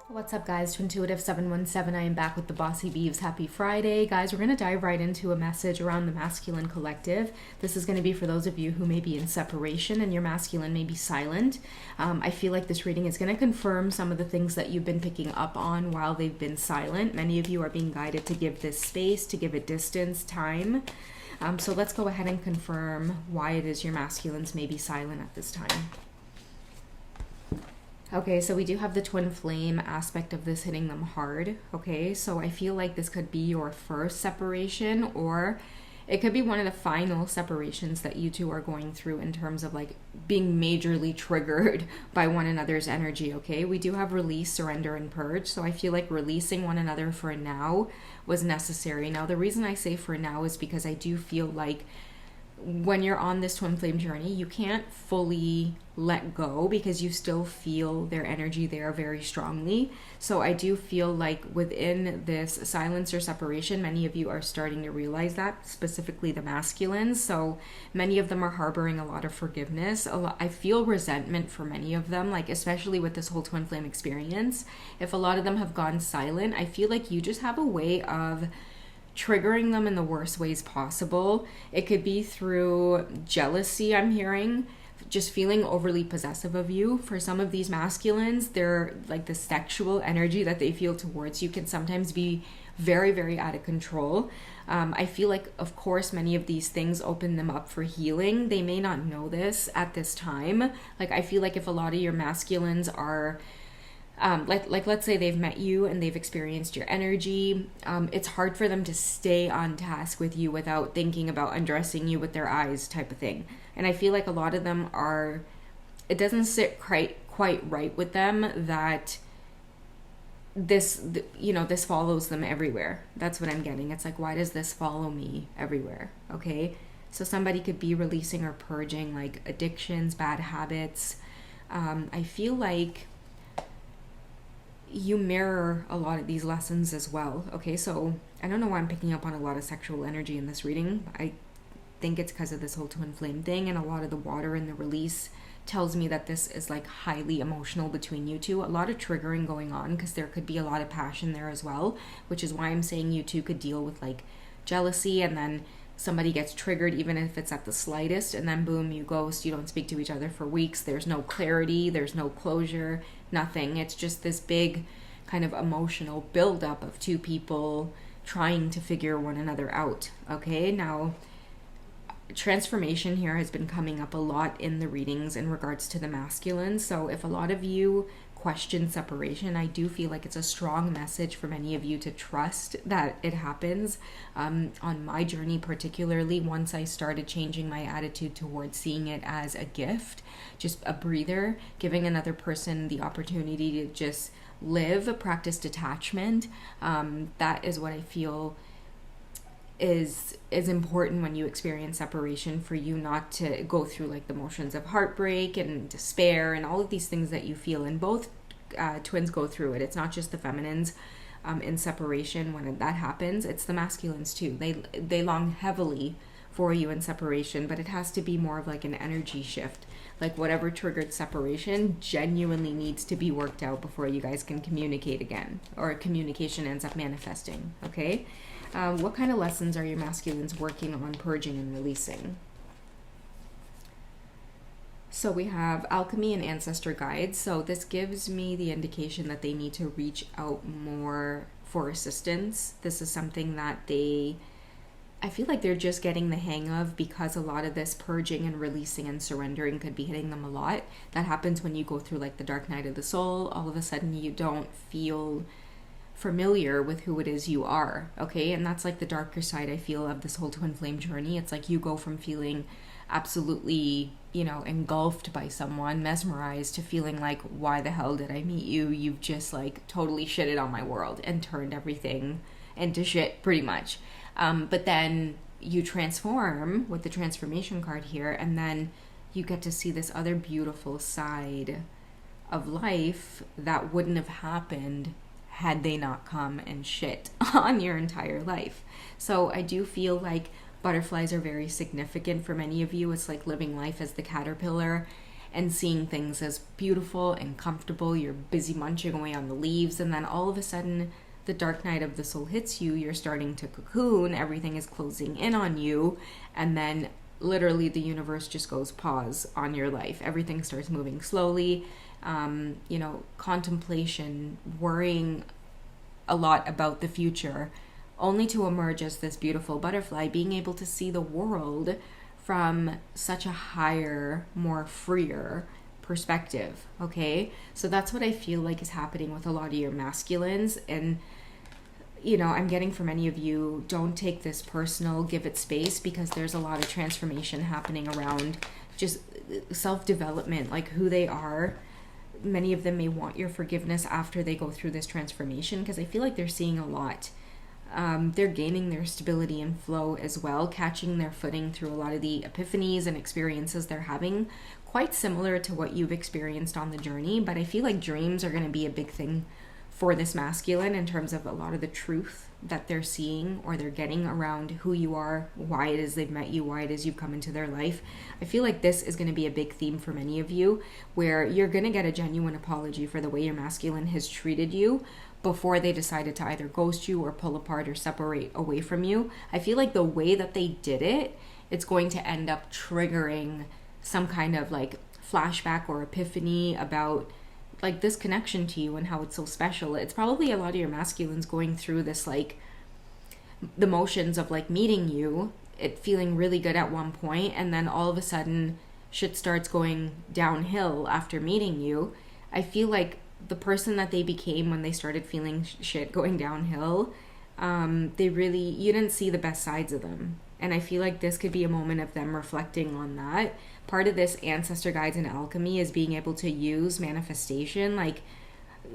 What's up, guys? Twintuitive 717. I am back with the Bossy Beeves. Happy Friday. Guys, we're going to dive right into a message around the masculine collective. This is going to be for those of you who may be in separation and your masculine may be silent. I feel like this reading is going to confirm some of the things that you've been picking up on while they've been silent. Many of you are being guided to give this space, to give it distance, time. So let's go ahead and confirm why it is your masculines may be silent at this time. Okay, so we do have the twin flame aspect of this hitting them hard. Okay, so I feel like this could be your first separation, or it could be one of the final separations that you two are going through in terms of like being majorly triggered by one another's energy. Okay, we do have release, surrender, and purge. So I feel like releasing one another for now was necessary. Now, the reason I say for now is because I do feel like when you're on this twin flame journey, you can't fully let go because you still feel their energy there very strongly. So I do feel like within this silence or separation, many of you are starting to realize that, specifically the masculines. So many of them are harboring a lot of forgiveness. I feel resentment for many of them, like especially with this whole twin flame experience. If a lot of them have gone silent, I feel like you just have a way of triggering them in the worst ways possible. It could be through jealousy, I'm hearing, just feeling overly possessive of you. For some of these masculines, they're like the sexual energy that they feel towards you can sometimes be very, very out of control. I feel like, of course, many of these things open them up for healing. They may not know this at this time. Like, I feel like if a lot of your masculines are let's say they've met you and they've experienced your energy, it's hard for them to stay on task with you without thinking about undressing you with their eyes type of thing. And I feel like a lot of them it doesn't sit quite right with them that this follows them everywhere. That's what I'm getting. It's like, why does this follow me everywhere? Okay, so somebody could be releasing or purging like addictions, bad habits. I feel like you mirror a lot of these lessons as well. Okay, so I don't know why I'm picking up on a lot of sexual energy in this reading. I think it's because of this whole twin flame thing, and a lot of the water in the release tells me that this is like highly emotional between you two. A lot of triggering going on because there could be a lot of passion there as well, which is why I'm saying you two could deal with like jealousy, and then somebody gets triggered even if it's at the slightest, and then boom, you ghost, you don't speak to each other for weeks. There's no clarity, there's no closure, nothing. It's just this big kind of emotional buildup of two people trying to figure one another out. Okay, now transformation here has been coming up a lot in the readings in regards to the masculine. So if a lot of you question separation, I do feel like it's a strong message for many of you to trust that it happens. On my journey particularly, once I started changing my attitude towards seeing it as a gift, just a breather, giving another person the opportunity to just live, practice detachment, that is what I feel is important when you experience separation, for you not to go through like the motions of heartbreak and despair and all of these things that you feel. And both twins go through it. It's not just the feminines in separation when that happens, it's the masculines too. They long heavily for you in separation, but it has to be more of like an energy shift. Like whatever triggered separation genuinely needs to be worked out before you guys can communicate again, or communication ends up manifesting. Okay, what kind of lessons are your masculines working on purging and releasing? So we have alchemy and ancestor guides. So this gives me the indication that they need to reach out more for assistance. This is something that I feel like they're just getting the hang of, because a lot of this purging and releasing and surrendering could be hitting them a lot. That happens when you go through like the dark night of the soul. All of a sudden you don't feel familiar with who it is you are. Okay, and that's like the darker side, I feel, of this whole twin flame journey. It's like you go from feeling absolutely, engulfed by someone, mesmerized, to feeling like, why the hell did I meet you? You've just like totally shitted on my world and turned everything into shit pretty much. But then you transform with the transformation card here, and then you get to see this other beautiful side of life that wouldn't have happened had they not come and shit on your entire life. So I do feel like butterflies are very significant for many of you. It's like living life as the caterpillar and seeing things as beautiful and comfortable. You're busy munching away on the leaves, and then all of a sudden the dark night of the soul hits you. You're starting to cocoon, everything is closing in on you, and then literally the universe just goes pause on your life. Everything starts moving slowly. Contemplation, worrying a lot about the future, only to emerge as this beautiful butterfly, being able to see the world from such a higher, more freer perspective. Okay, so that's what I feel like is happening with a lot of your masculines. And I'm getting for many of you, don't take this personal, give it space, because there's a lot of transformation happening around just self-development, like who they are. Many of them may want your forgiveness after they go through this transformation, because I feel like they're seeing a lot. They're gaining their stability and flow as well, catching their footing through a lot of the epiphanies and experiences they're having, quite similar to what you've experienced on the journey. But I feel like dreams are going to be a big thing for this masculine in terms of a lot of the truth that they're seeing or they're getting around who you are, why it is they've met you, why it is you've come into their life. I feel like this is going to be a big theme for many of you, where you're going to get a genuine apology for the way your masculine has treated you before they decided to either ghost you or pull apart or separate away from you. I feel like the way that they did it, it's going to end up triggering some kind of like flashback or epiphany about like this connection to you and how it's so special. It's probably a lot of your masculines going through this, like the motions of like meeting you, it feeling really good at one point, and then all of a sudden shit starts going downhill after meeting you. I feel like the person that they became when they started feeling shit going downhill, you didn't see the best sides of them. And I feel like this could be a moment of them reflecting on that. Part of this ancestor guides and alchemy is being able to use manifestation, like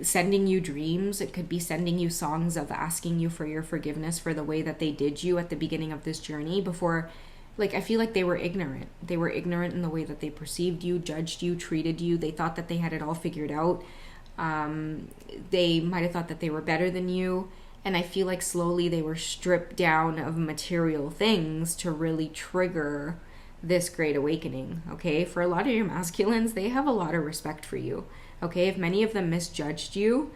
sending you dreams. It could be sending you songs of asking you for your forgiveness for the way that they did you at the beginning of this journey before. Like, I feel like they were ignorant. They were ignorant in the way that they perceived you, judged you, treated you. They thought that they had it all figured out. They might have thought that they were better than you. And I feel like slowly they were stripped down of material things to really trigger this great awakening. Okay, for a lot of your masculines, they have a lot of respect for you. Okay, if many of them misjudged you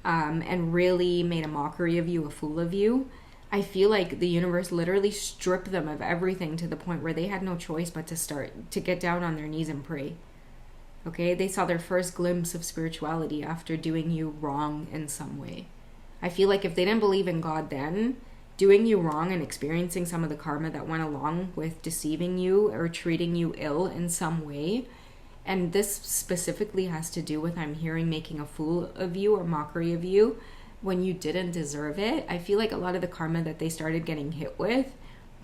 and really made a mockery of you, a fool of you, I feel like the universe literally stripped them of everything to the point where they had no choice but to get down on their knees and pray. Okay, they saw their first glimpse of spirituality after doing you wrong in some way. I feel like if they didn't believe in God then, doing you wrong and experiencing some of the karma that went along with deceiving you or treating you ill in some way, and this specifically has to do with, I'm hearing, making a fool of you or mockery of you when you didn't deserve it. I feel like a lot of the karma that they started getting hit with,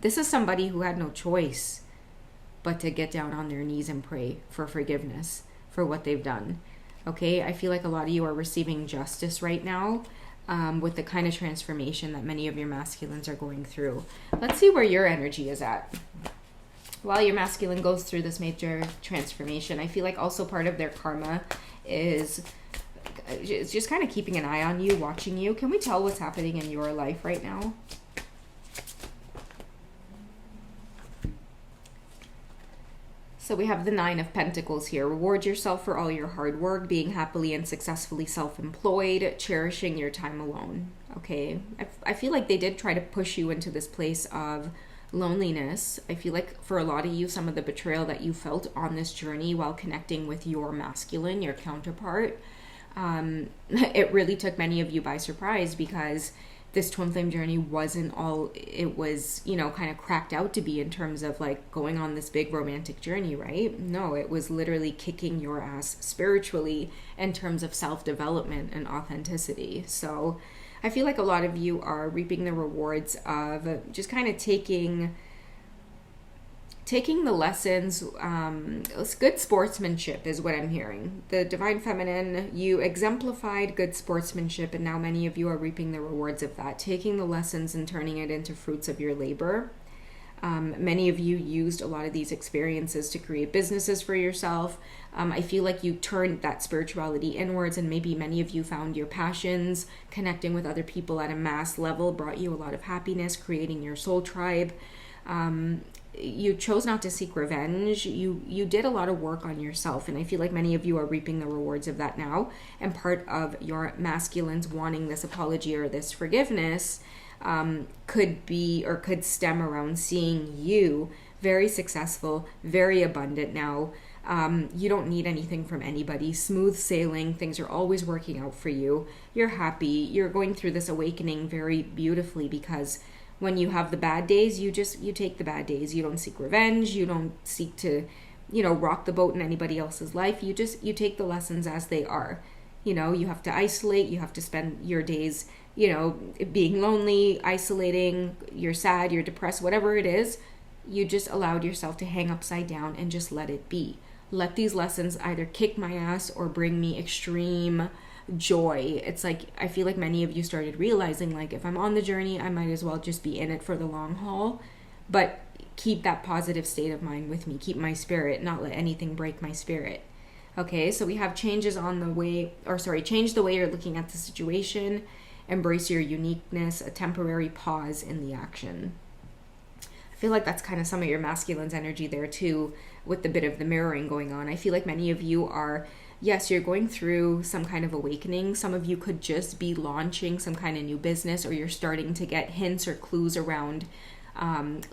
this is somebody who had no choice but to get down on their knees and pray for forgiveness for what they've done. Okay, I feel like a lot of you are receiving justice right now with the kind of transformation that many of your masculines are going through. Let's see where your energy is at. While your masculine goes through this major transformation, I feel like also part of their karma is just kind of keeping an eye on you, watching you. Can we tell what's happening in your life right now? So we have the Nine of Pentacles here. Reward yourself for all your hard work, being happily and successfully self-employed, cherishing your time alone. Okay, I feel like they did try to push you into this place of loneliness. I feel like for a lot of you, some of the betrayal that you felt on this journey while connecting with your masculine, your counterpart, it really took many of you by surprise, because this twin flame journey wasn't all it was, kind of cracked out to be in terms of like going on this big romantic journey, right? No, it was literally kicking your ass spiritually in terms of self-development and authenticity. So I feel like a lot of you are reaping the rewards of just kind of taking the lessons. It's good sportsmanship is what I'm hearing. The Divine Feminine, you exemplified good sportsmanship, and now many of you are reaping the rewards of that, taking the lessons and turning it into fruits of your labor. Many of you used a lot of these experiences to create businesses for yourself. I feel like you turned that spirituality inwards, and maybe many of you found your passions. Connecting with other people at a mass level brought you a lot of happiness, creating your soul tribe. you chose not to seek revenge. You did a lot of work on yourself, and I feel like many of you are reaping the rewards of that now. And part of your masculines wanting this apology or this forgiveness could be, or could stem around seeing you very successful, very abundant now. You don't need anything from anybody. Smooth sailing. Things are always working out for you. You're happy. You're going through this awakening very beautifully, because when you have the bad days, you take the bad days. You don't seek revenge. You don't seek to, rock the boat in anybody else's life. You take the lessons as they are. You have to isolate. You have to spend your days, being lonely, isolating. You're sad, you're depressed, whatever it is. You just allowed yourself to hang upside down and just let it be. Let these lessons either kick my ass or bring me extreme joy. It's like, I feel like many of you started realizing, like, if I'm on the journey, I might as well just be in it for the long haul, but keep that positive state of mind with me. Keep my spirit, not let anything break my spirit. Okay, so we have change the way you're looking at the situation, embrace your uniqueness, a temporary pause in the action. I feel like that's kind of some of your masculine's energy there too, with the bit of the mirroring going on. I feel like many of you are, yes, you're going through some kind of awakening. Some of you could just be launching some kind of new business, or you're starting to get hints or clues around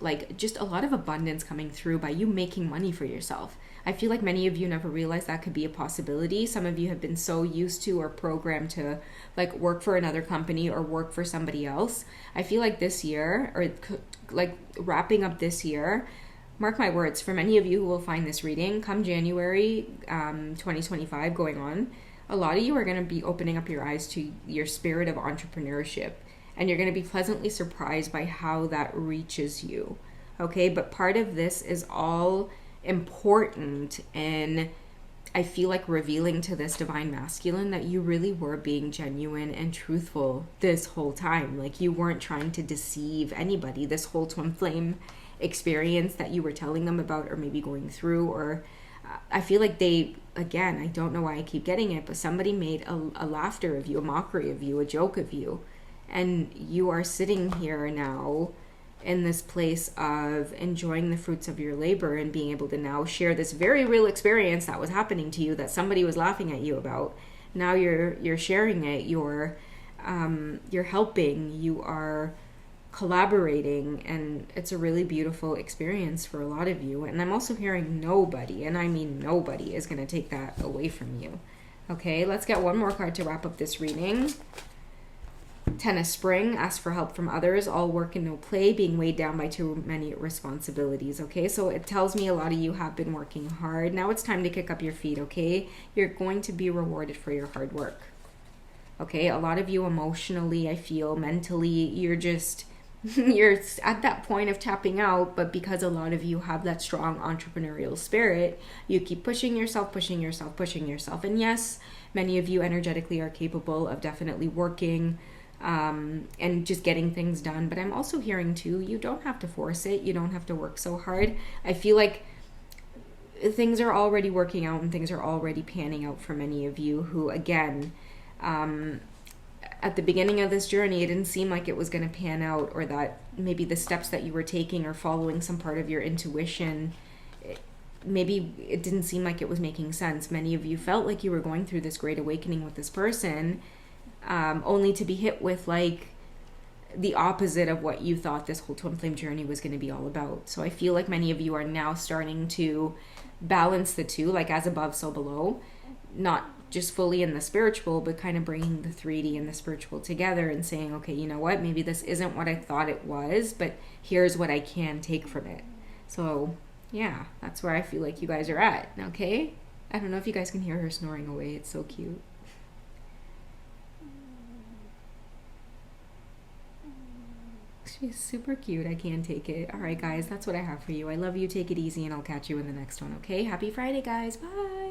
like just a lot of abundance coming through by you making money for yourself. I feel like many of you never realized that could be a possibility. Some of you have been so used to or programmed to like work for another company or work for somebody else. I feel like this year, or like wrapping up this year, mark my words, for many of you who will find this reading, come January 2025 going on, a lot of you are going to be opening up your eyes to your spirit of entrepreneurship. And you're going to be pleasantly surprised by how that reaches you. Okay, but part of this is all important, and I feel like revealing to this divine masculine that you really were being genuine and truthful this whole time. Like, you weren't trying to deceive anybody. This whole twin flame experience that you were telling them about, or maybe going through, or I feel like they, again, I don't know why I keep getting it, but somebody made a laughter of you, a mockery of you, a joke of you. And you are sitting here now in this place of enjoying the fruits of your labor and being able to now share this very real experience that was happening to you, that somebody was laughing at you about. Now you're sharing it, you're helping, you are collaborating, and it's a really beautiful experience for a lot of you. And I'm also hearing nobody, and I mean nobody, is going to take that away from you. Okay, let's get one more card to wrap up this reading. Ten of Spring, ask for help from others, all work and no play, being weighed down by too many responsibilities. Okay, so it tells me a lot of you have been working hard. Now it's time to kick up your feet, okay? You're going to be rewarded for your hard work. Okay, a lot of you emotionally, I feel, mentally, you're at that point of tapping out, but because a lot of you have that strong entrepreneurial spirit, you keep pushing yourself. And yes, many of you energetically are capable of definitely working and just getting things done. But I'm also hearing too, you don't have to force it. You don't have to work so hard. I feel like things are already working out and things are already panning out for many of you who, again, at the beginning of this journey, it didn't seem like it was going to pan out, or that maybe the steps that you were taking or following some part of your intuition, maybe it didn't seem like it was making sense. Many of you felt like you were going through this great awakening with this person, only to be hit with like the opposite of what you thought this whole twin flame journey was going to be all about. So I feel like many of you are now starting to balance the two, like as above, so below, not just fully in the spiritual, but kind of bringing the 3D and the spiritual together and saying, okay, you know what, maybe this isn't what I thought it was, but here's what I can take from it. So yeah, that's where I feel like you guys are at. Okay, I don't know if you guys can hear her snoring away. It's so cute. She's super cute. I can't take it. All right, guys, that's what I have for you. I love you. Take it easy, and I'll catch you in the next one. Okay, happy Friday, guys. Bye.